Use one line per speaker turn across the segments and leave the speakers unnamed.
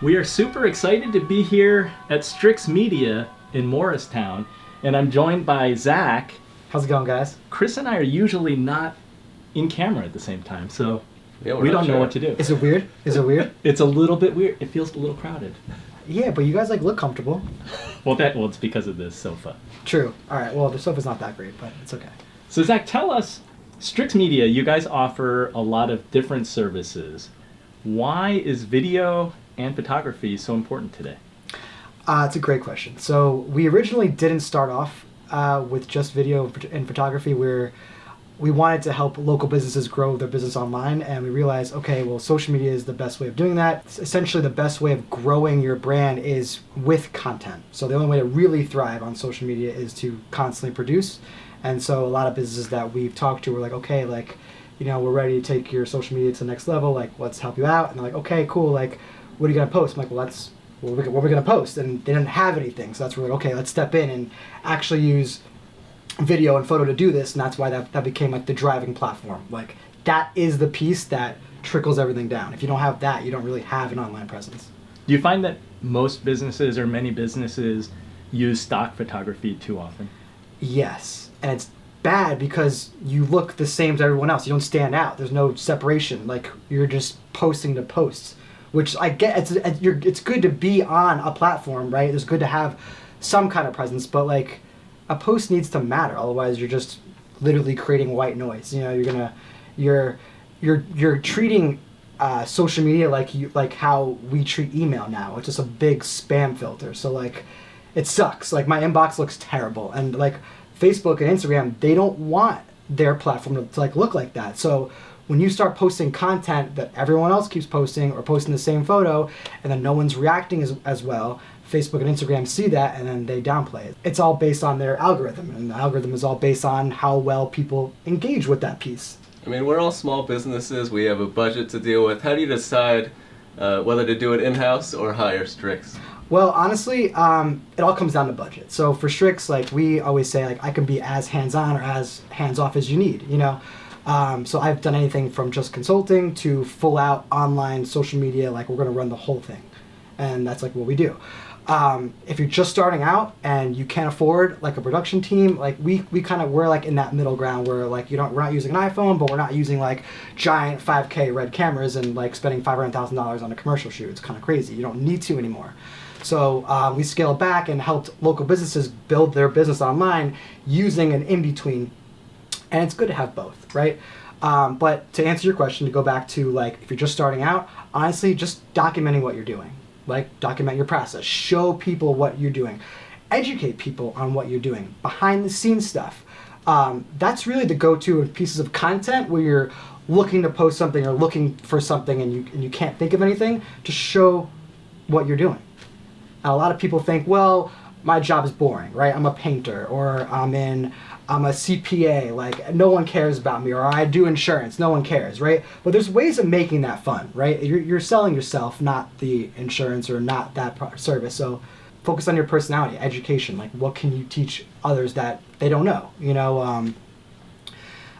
We are super excited to be here at Strix Media in Morristown, and I'm joined by Zach.
How's it going, guys?
Chris and I are usually not in camera at the same time, so
Yeah,
we don't know what to do.
Is it weird?
It's a little bit weird. It feels a little crowded.
Yeah, but you guys look comfortable.
Well, it's because of this sofa.
True. All right. Well, the sofa's not that great, but it's okay.
So Zach, tell us, Strix Media, you guys offer a lot of different services. Why is video and photography so important today?
It's a great question. So we originally didn't start off with just video and photography. We wanted to help local businesses grow their business online, and we realized, okay, well, social media is the best way of doing that. Essentially, the best way of growing your brand is with content. So the only way to really thrive on social media is to constantly produce. And so a lot of businesses that we've talked to were like, okay, we're ready to take your social media to the next level. Let's help you out. And they're like, okay, cool. What are you going to post? I'm like, well, what are we going to post? And they didn't have anything. So that's where we're like, okay, let's step in and actually use video and photo to do this. And that's why that became the driving platform. That is the piece that trickles everything down. If you don't have that, you don't really have an online presence.
Do you find that most businesses or many businesses use stock photography too often?
Yes. And it's bad because you look the same as everyone else. You don't stand out. There's no separation. You're just posting to posts, which I get. It's good to be on a platform, right? It's good to have some kind of presence, but a post needs to matter. Otherwise, you're just literally creating white noise. You're treating social media like how we treat email now. It's just a big spam filter. So it sucks. My inbox looks terrible, and Facebook and Instagram, they don't want their platform to look like that. So when you start posting content that everyone else keeps posting or posting the same photo and then no one's reacting as well, Facebook and Instagram see that and then they downplay it. It's all based on their algorithm, and the algorithm is all based on how well people engage with that piece.
I mean, we're all small businesses. We have a budget to deal with. How do you decide whether to do it in-house or hire Strix?
Well, honestly, it all comes down to budget. So for Strix, we always say, I can be as hands-on or as hands-off as you need, So I've done anything from just consulting to full-out online social media, we're going to run the whole thing. And that's what we do. If you're just starting out and you can't afford a production team, we're in that middle ground where we're not using an iPhone, but we're not using giant 5K red cameras and spending $500,000 on a commercial shoot. It's kind of crazy. You don't need to anymore. So we scaled back and helped local businesses build their business online using an in-between. And it's good to have both, right? But to answer your question, to go back to if you're just starting out, honestly, just documenting what you're doing. Document your process. Show people what you're doing. Educate people on what you're doing. Behind the scenes stuff. That's really the go-to pieces of content where you're looking to post something or looking for something and you can't think of anything, to show what you're doing. Now, a lot of people think, well, my job is boring, right? I'm a painter, or I'm a CPA, no one cares about me, or I do insurance, no one cares, right? But there's ways of making that fun, right? You're selling yourself, not the insurance or not that service. So focus on your personality, education, what can you teach others that they don't know,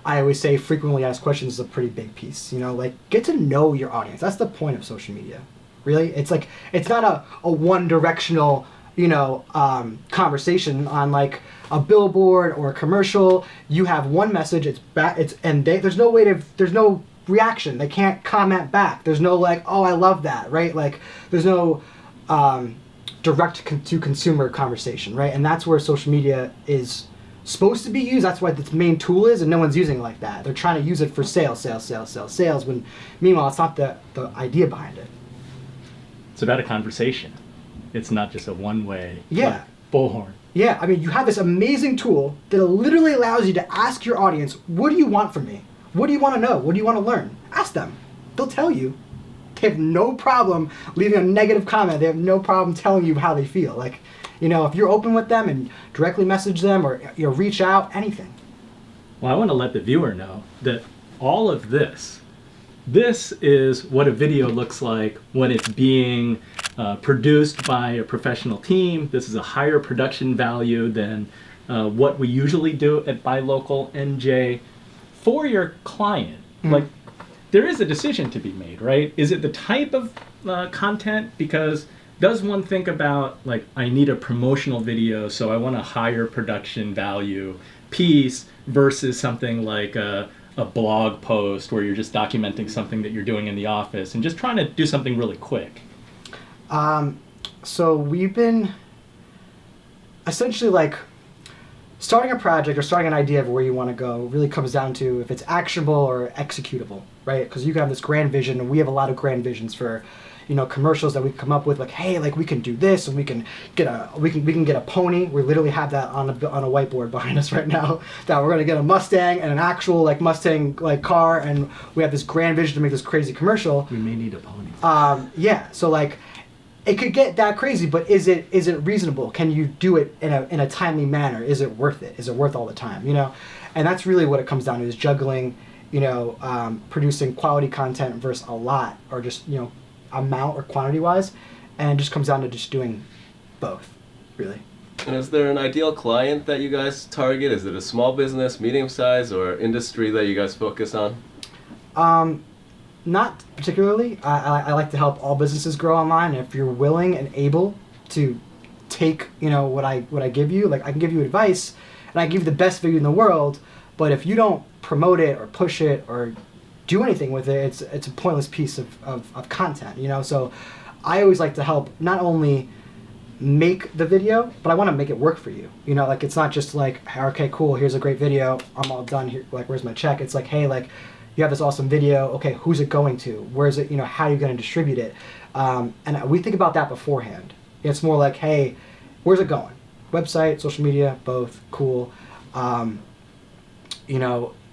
I always say frequently asked questions is a pretty big piece, get to know your audience. That's the point of social media, really. It's it's not a one-directional conversation on a billboard or a commercial. You have one message, there's no reaction. They can't comment back. There's no oh, I love that, right? There's no direct to consumer conversation, right? And that's where social media is supposed to be used. That's what its main tool is, and no one's using it like that. They're trying to use it for sales, when meanwhile it's not the idea behind it.
It's about a conversation. It's not just a one-way bullhorn.
Yeah, I mean, you have this amazing tool that literally allows you to ask your audience, what do you want from me? What do you want to know? What do you want to learn? Ask them. They'll tell you. They have no problem leaving a negative comment. They have no problem telling you how they feel. If you're open with them and directly message them or reach out, anything.
Well, I want to let the viewer know that all of this is what a video looks like when it's being produced by a professional team. This is a higher production value than what we usually do at Buy Local NJ for your client. there is a decision to be made, right? Is it the type of content? Because does one think about, like, I need a promotional video, so I want a higher production value piece versus something like a blog post where you're just documenting something that you're doing in the office and just trying to do something really quick?
So we've been essentially like starting a project or starting an idea of where you want to go really comes down to if it's actionable or executable, right? Because you can have this grand vision, and we have a lot of grand visions for, commercials that we come up with, like, hey, like we can do this, and we can get a pony. We literally have that on a whiteboard behind us right now. That we're gonna get a Mustang and an actual like Mustang like car, and we have this grand vision to make this crazy commercial.
We may need a pony.
Yeah. So like, it could get that crazy, but is it reasonable? Can you do it in a timely manner? Is it worth it? Is it worth all the time? And that's really what it comes down to, is juggling, producing quality content versus a lot, or just amount or quantity wise, and it just comes down to just doing both, really.
And is there an ideal client that you guys target? Is it a small business, medium size, or industry that you guys focus on?
Not particularly. I like to help all businesses grow online. If you're willing and able to take, what I give you, like I can give you advice and I give you the best video in the world, but if you don't promote it or push it or do anything with it, it's a pointless piece of content, So I always like to help not only make the video, but I want to make it work for you. Like it's not just like, okay, cool, here's a great video, I'm all done here, like where's my check? It's like, hey, like you have this awesome video, okay, who's it going to? Where is it, how are you going to distribute it? And we think about that beforehand. It's more like, hey, where's it going? Website, social media, both, cool.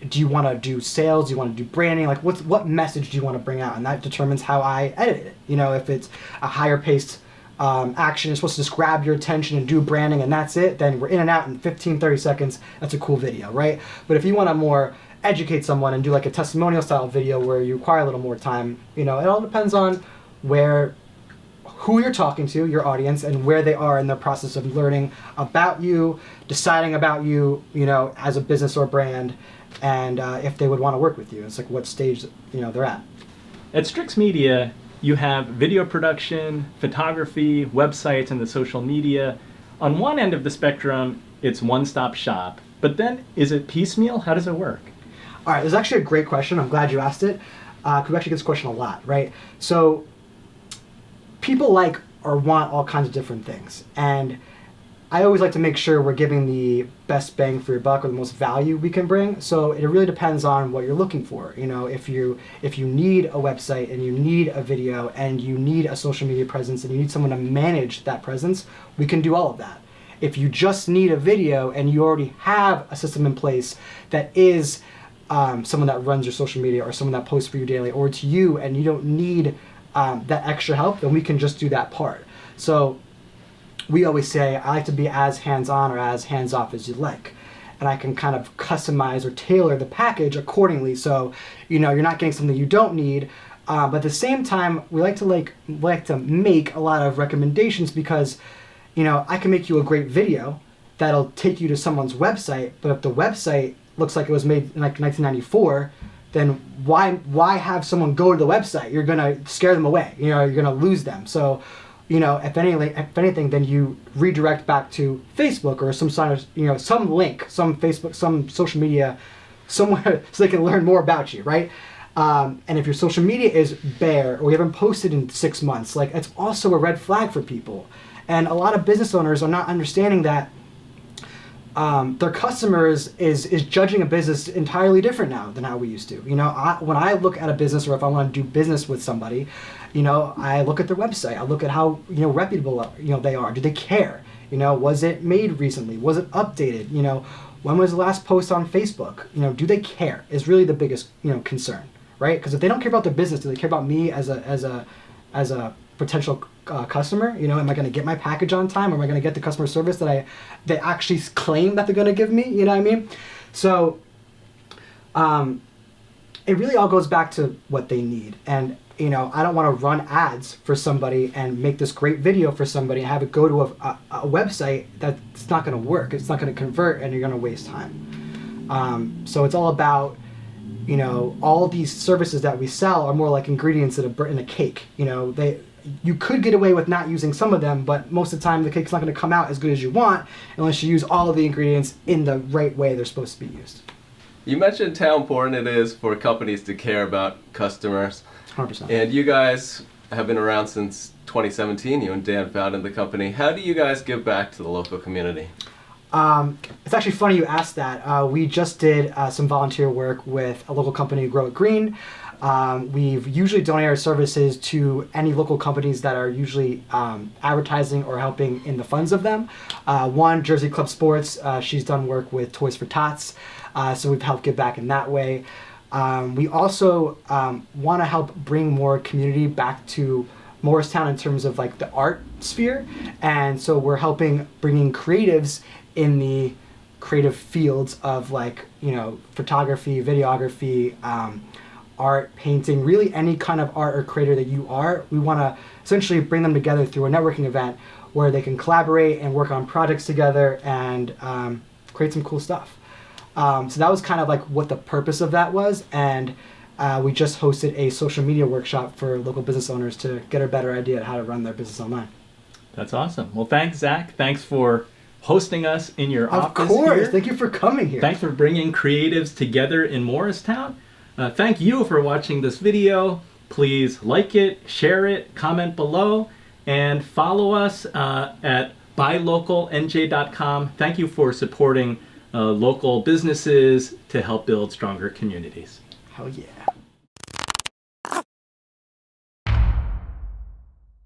Do you want to do sales? Do you want to do branding? Like what message do you want to bring out? And that determines how I edit it. If it's a higher paced action, it's supposed to just grab your attention and do branding and that's it, then we're in and out in 15, 30 seconds. That's a cool video, right? But if you want to more educate someone and do like a testimonial style video where you require a little more time, it all depends on who you're talking to, your audience, and where they are in their process of learning about you, deciding about you, as a business or brand, and if they would want to work with you. It's like what stage, they're at.
At Strix Media, you have video production, photography, websites, and the social media. On one end of the spectrum, it's one-stop shop. But then, is it piecemeal? How does it work?
All right, there's actually a great question. I'm glad you asked it. Because we actually get this question a lot, right? So people like or want all kinds of different things. And I always like to make sure we're giving the best bang for your buck or the most value we can bring. So it really depends on what you're looking for. If you need a website and you need a video and you need a social media presence and you need someone to manage that presence, we can do all of that. If you just need a video and you already have a system in place that is someone that runs your social media or someone that posts for you daily, or it's you and you don't need that extra help, then we can just do that part. So we always say, I like to be as hands-on or as hands-off as you like. And I can kind of customize or tailor the package accordingly. So, you're not getting something you don't need. But at the same time, we like to make a lot of recommendations because, I can make you a great video that'll take you to someone's website. But if the website looks like it was made in like 1994, then why have someone go to the website? You're gonna scare them away. You're gonna lose them. So, if anything, then you redirect back to Facebook or some sort of, some link, some Facebook, some social media, somewhere, so they can learn more about you, right? And if your social media is bare or you haven't posted in 6 months, like it's also a red flag for people. And a lot of business owners are not understanding that their customers is judging a business entirely different now than how we used to. When I look at a business or if I want to do business with somebody, I look at their website. I look at how reputable they are. Do they care? Was it made recently? Was it updated? When was the last post on Facebook? Do they care? Is really the biggest concern, right? Because if they don't care about their business, do they care about me as a potential customer? Am I going to get my package on time? Or am I going to get the customer service that they actually claim that they're going to give me? You know what I mean? So it really all goes back to what they need. And I don't want to run ads for somebody and make this great video for somebody and have it go to a website that's not going to work. It's not going to convert and you're going to waste time. So it's all about you know, all these services that we sell are more like ingredients in a cake. You know, you could get away with not using some of them, but most of the time the cake's not going to come out as good as you want unless you use all of the ingredients in the right way they're supposed to be used.
You mentioned how important it is for companies to care about customers.
100%.
And you guys have been around since 2017. You and Dan founded the company. How do you guys give back to the local community?
It's actually funny you asked that. We just did some volunteer work with a local company, Grow It Green. We've usually donated our services to any local companies that are usually advertising or helping in the funds of them. One, Jersey Club Sports, she's done work with Toys for Tots, so we've helped give back in that way. We also want to help bring more community back to Morristown in terms of like the art sphere, and so we're helping bringing creatives in the creative fields of, like, you know, photography, videography, art, painting, really any kind of art or creator that you are. We want to essentially bring them together through a networking event where they can collaborate and work on projects together and create some cool stuff. So that was kind of like what the purpose of that was, and we just hosted a social media workshop for local business owners to get a better idea of how to run their business online.
That's awesome. Well, thanks, Zach. Thanks for hosting us in your office.
Of course.
Here.
Thank you for coming here.
Thanks for bringing creatives together in Morristown. Thank you for watching this video. Please like it, share it, comment below, and follow us at buylocalnj.com. Thank you for supporting local businesses to help build stronger communities.
Hell yeah.